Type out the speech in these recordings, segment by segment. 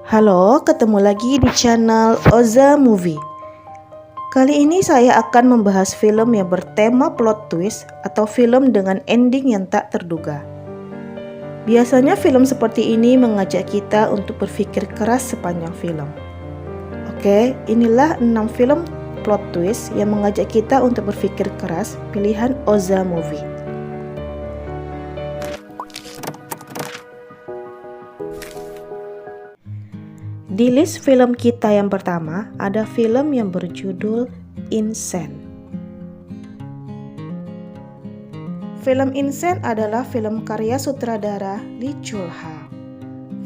Halo, ketemu lagi di channel Oza Movie. Kali ini saya akan membahas film yang bertema plot twist atau film dengan ending yang tak terduga. Biasanya film seperti ini mengajak kita untuk berpikir keras sepanjang film. Oke, inilah 6 film plot twist yang mengajak kita untuk berpikir keras pilihan Oza Movie. Di list film kita yang pertama, ada film yang berjudul Insane. Film Insane adalah film karya sutradara Lee Chul-ha.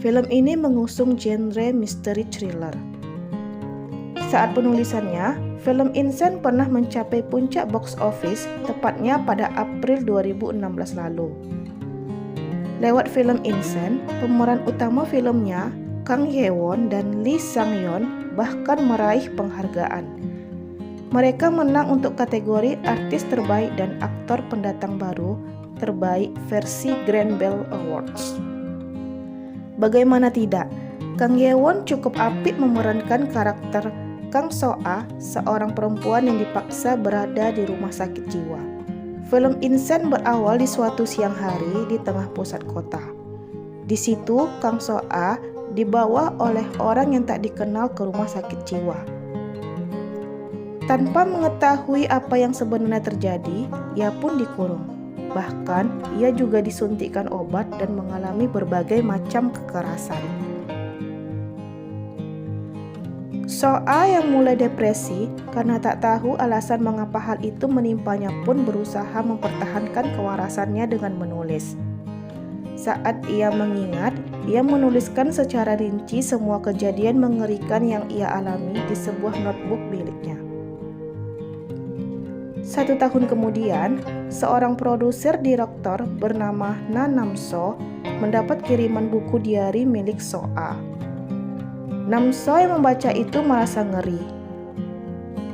Film ini mengusung genre misteri thriller. Saat penulisannya, film Insane pernah mencapai puncak box office tepatnya pada April 2016 lalu. Lewat film Insane, pemeran utama filmnya Kang Hye-won dan Lee Sang-yeon bahkan meraih penghargaan. Mereka menang untuk kategori artis terbaik dan aktor pendatang baru terbaik versi Grand Bell Awards. Bagaimana tidak, Kang Hye-won cukup apik memerankan karakter Kang So-ah, seorang perempuan yang dipaksa berada di rumah sakit jiwa. Film Insane berawal di suatu siang hari di tengah pusat kota. Di situ Kang So-ah dibawa oleh orang yang tak dikenal ke rumah sakit jiwa. Tanpa mengetahui apa yang sebenarnya terjadi, ia pun dikurung. Bahkan, ia juga disuntikkan obat dan mengalami berbagai macam kekerasan. So-ah yang mulai depresi karena tak tahu alasan mengapa hal itu menimpanya pun berusaha mempertahankan kewarasannya dengan menulis. Saat ia mengingat, ia menuliskan secara rinci semua kejadian mengerikan yang ia alami di sebuah notebook miliknya. 1 tahun kemudian, seorang produser direktor bernama Na Nam-so mendapat kiriman buku diari milik So-ah. Nam-so yang membaca itu merasa ngeri.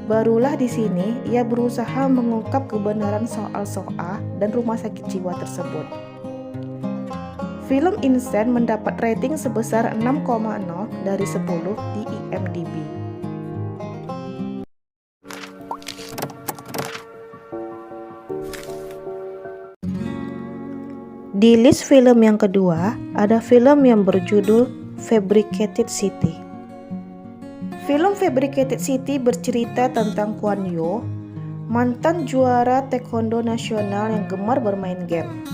Barulah di sini ia berusaha mengungkap kebenaran soal So-ah dan rumah sakit jiwa tersebut. Film Insane mendapat rating sebesar 6,0 dari 10 di IMDb. Di list film yang kedua, ada film yang berjudul Fabricated City. Film Fabricated City bercerita tentang Kwon Yo, mantan juara taekwondo nasional yang gemar bermain game.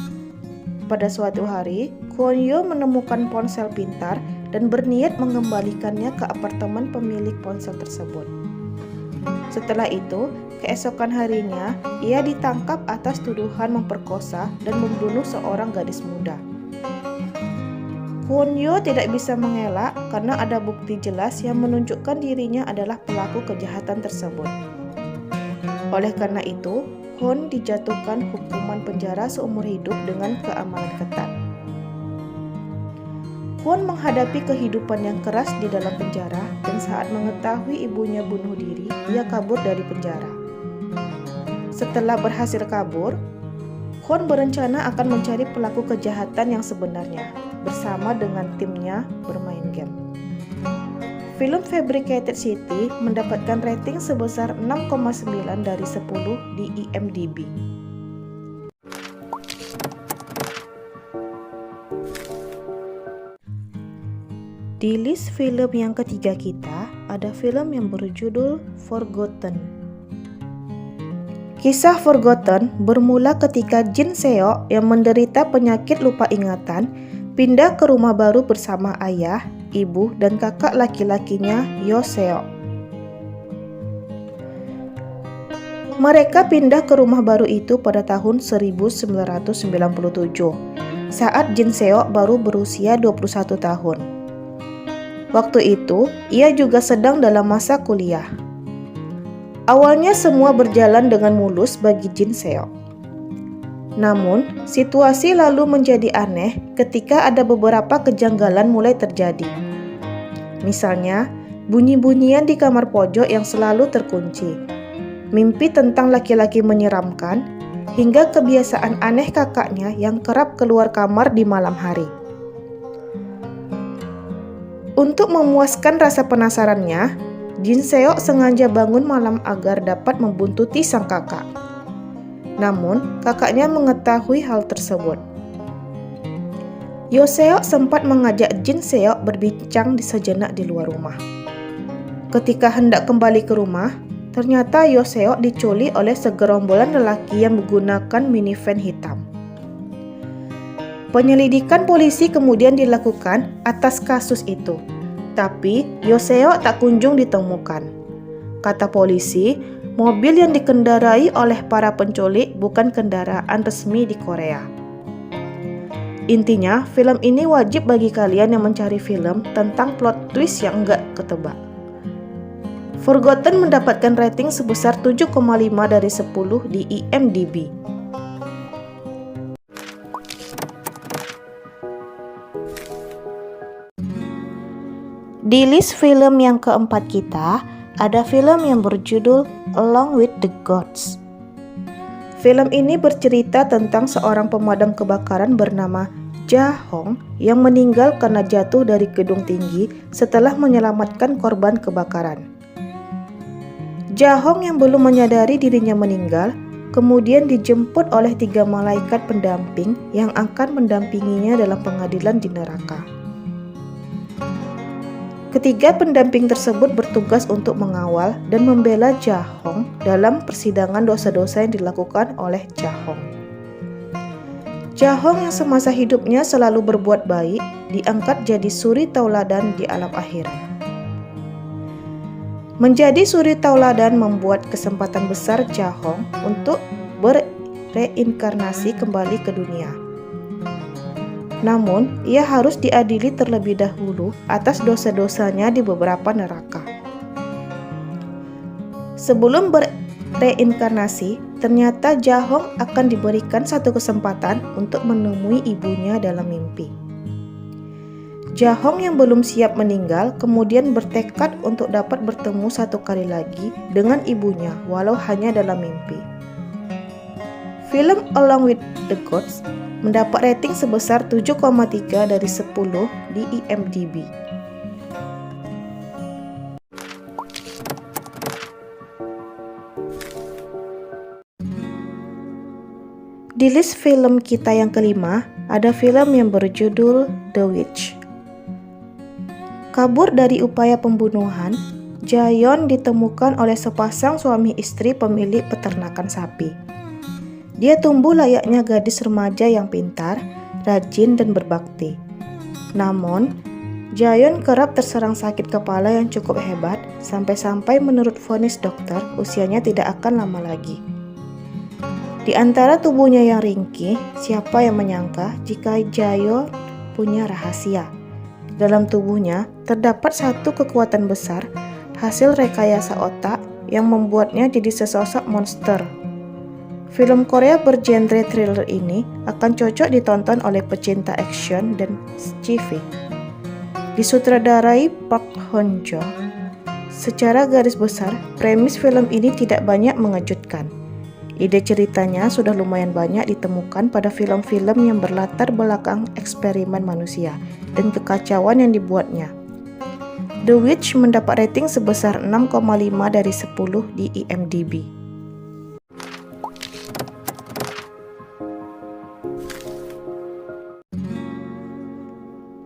Pada suatu hari, Kwon Yo menemukan ponsel pintar dan berniat mengembalikannya ke apartemen pemilik ponsel tersebut. Setelah itu, keesokan harinya, ia ditangkap atas tuduhan memperkosa dan membunuh seorang gadis muda. Kwon Yo tidak bisa mengelak karena ada bukti jelas yang menunjukkan dirinya adalah pelaku kejahatan tersebut. Oleh karena itu, Kwon dijatuhkan hukuman penjara seumur hidup dengan keamanan ketat. Kwon menghadapi kehidupan yang keras di dalam penjara dan saat mengetahui ibunya bunuh diri, ia kabur dari penjara. Setelah berhasil kabur, Kwon berencana akan mencari pelaku kejahatan yang sebenarnya bersama dengan timnya bermain game. Film Fabricated City mendapatkan rating sebesar 6,9 dari 10 di IMDb. Di list film yang ketiga kita, ada film yang berjudul Forgotten. Kisah Forgotten bermula ketika Jin Seok yang menderita penyakit lupa ingatan pindah ke rumah baru bersama ayah, ibu, dan kakak laki-lakinya Yo Seok. Mereka pindah ke rumah baru itu pada tahun 1997, saat Jin Seok baru berusia 21 tahun. Waktu itu, ia juga sedang dalam masa kuliah. Awalnya semua berjalan dengan mulus bagi Jin Seok. Namun, situasi lalu menjadi aneh ketika ada beberapa kejanggalan mulai terjadi. Misalnya, bunyi-bunyian di kamar pojok yang selalu terkunci, mimpi tentang laki-laki menyeramkan, hingga kebiasaan aneh kakaknya yang kerap keluar kamar di malam hari. Untuk memuaskan rasa penasarannya, Jin Seok sengaja bangun malam agar dapat membuntuti sang kakak. Namun, kakaknya mengetahui hal tersebut. Yo Seok sempat mengajak Jin Seok berbincang sejenak di luar rumah. Ketika hendak kembali ke rumah, ternyata Yo Seok diculik oleh segerombolan lelaki yang menggunakan minivan hitam. Penyelidikan polisi kemudian dilakukan atas kasus itu, tapi Yo Seok tak kunjung ditemukan. Kata polisi, mobil yang dikendarai oleh para penculik bukan kendaraan resmi di Korea. Intinya, film ini wajib bagi kalian yang mencari film tentang plot twist yang enggak ketebak. Forgotten mendapatkan rating sebesar 7,5 dari 10 di IMDb. Di list film yang keempat kita, ada film yang berjudul Along with the Gods. Film ini bercerita tentang seorang pemadam kebakaran bernama Ja Hong yang meninggal karena jatuh dari gedung tinggi setelah menyelamatkan korban kebakaran. Ja Hong yang belum menyadari dirinya meninggal, kemudian dijemput oleh 3 malaikat pendamping yang akan mendampinginya dalam pengadilan di neraka. Ketiga pendamping tersebut bertugas untuk mengawal dan membela Ja Hong dalam persidangan dosa-dosa yang dilakukan oleh Ja Hong. Ja Hong yang semasa hidupnya selalu berbuat baik, diangkat jadi suri tauladan di alam akhirat. Menjadi suri tauladan membuat kesempatan besar Ja Hong untuk bereinkarnasi kembali ke dunia. Namun, ia harus diadili terlebih dahulu atas dosa-dosanya di beberapa neraka. Sebelum bereinkarnasi, ternyata Ja Hong akan diberikan satu kesempatan untuk menemui ibunya dalam mimpi. Ja Hong yang belum siap meninggal kemudian bertekad untuk dapat bertemu satu kali lagi dengan ibunya walau hanya dalam mimpi. Film Along with the Gods mendapat rating sebesar 7,3 dari 10 di IMDb. Di list film kita yang kelima, ada film yang berjudul The Witch. Kabur dari upaya pembunuhan, Jaeon ditemukan oleh sepasang suami istri pemilik peternakan sapi. Dia tumbuh layaknya gadis remaja yang pintar, rajin, dan berbakti. Namun, Jaeon kerap terserang sakit kepala yang cukup hebat, sampai-sampai menurut vonis dokter, usianya tidak akan lama lagi. Di antara tubuhnya yang ringkih, siapa yang menyangka jika Jaeon punya rahasia? Dalam tubuhnya terdapat satu kekuatan besar, hasil rekayasa otak yang membuatnya jadi sesosok monster. Film Korea bergenre thriller ini akan cocok ditonton oleh pecinta action dan sci-fi. Disutradarai Park Hoon-jo. Secara garis besar, premis film ini tidak banyak mengejutkan. Ide ceritanya sudah lumayan banyak ditemukan pada film-film yang berlatar belakang eksperimen manusia dan kekacauan yang dibuatnya. The Witch mendapat rating sebesar 6,5 dari 10 di IMDb.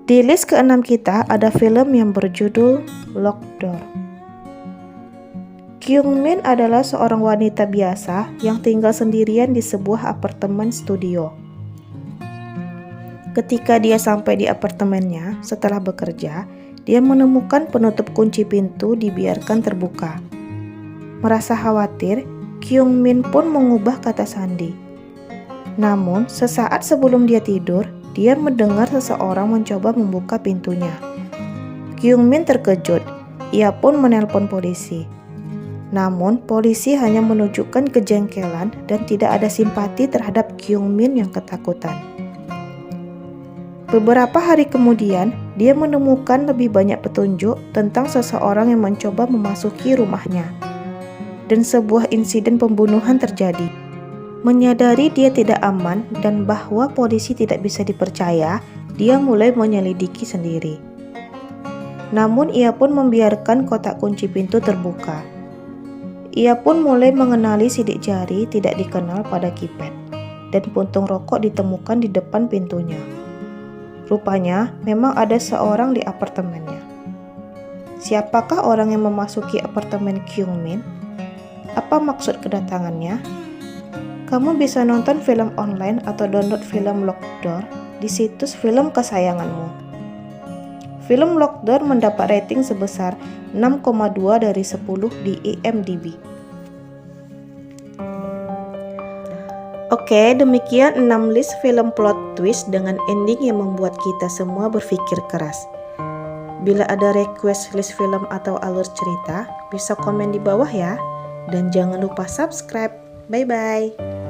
Di list ke-6 kita ada film yang berjudul Locked Door. Kyung Min adalah seorang wanita biasa yang tinggal sendirian di sebuah apartemen studio. Ketika dia sampai di apartemennya setelah bekerja, dia menemukan penutup kunci pintu dibiarkan terbuka. Merasa khawatir, Kyung Min pun mengubah kata sandi. Namun, sesaat sebelum dia tidur, dia mendengar seseorang mencoba membuka pintunya. Kyung Min terkejut. Ia pun menelpon polisi. Namun, polisi hanya menunjukkan kejengkelan dan tidak ada simpati terhadap Kyung Min yang ketakutan. Beberapa hari kemudian, dia menemukan lebih banyak petunjuk tentang seseorang yang mencoba memasuki rumahnya. Dan sebuah insiden pembunuhan terjadi. Menyadari dia tidak aman dan bahwa polisi tidak bisa dipercaya, dia mulai menyelidiki sendiri. Namun ia pun membiarkan kotak kunci pintu terbuka. Ia pun mulai mengenali sidik jari tidak dikenal pada keypad, dan puntung rokok ditemukan di depan pintunya. Rupanya memang ada seorang di apartemennya. Siapakah orang yang memasuki apartemen Kyung Min? Apa maksud kedatangannya? Kamu bisa nonton film online atau download film Locked Door di situs film kesayanganmu. Film Locked Door mendapat rating sebesar 6,2 dari 10 di IMDb. Oke, demikian 6 list film plot twist dengan ending yang membuat kita semua berpikir keras. Bila ada request list film atau alur cerita, bisa komen di bawah ya. Dan jangan lupa subscribe. Bye-bye.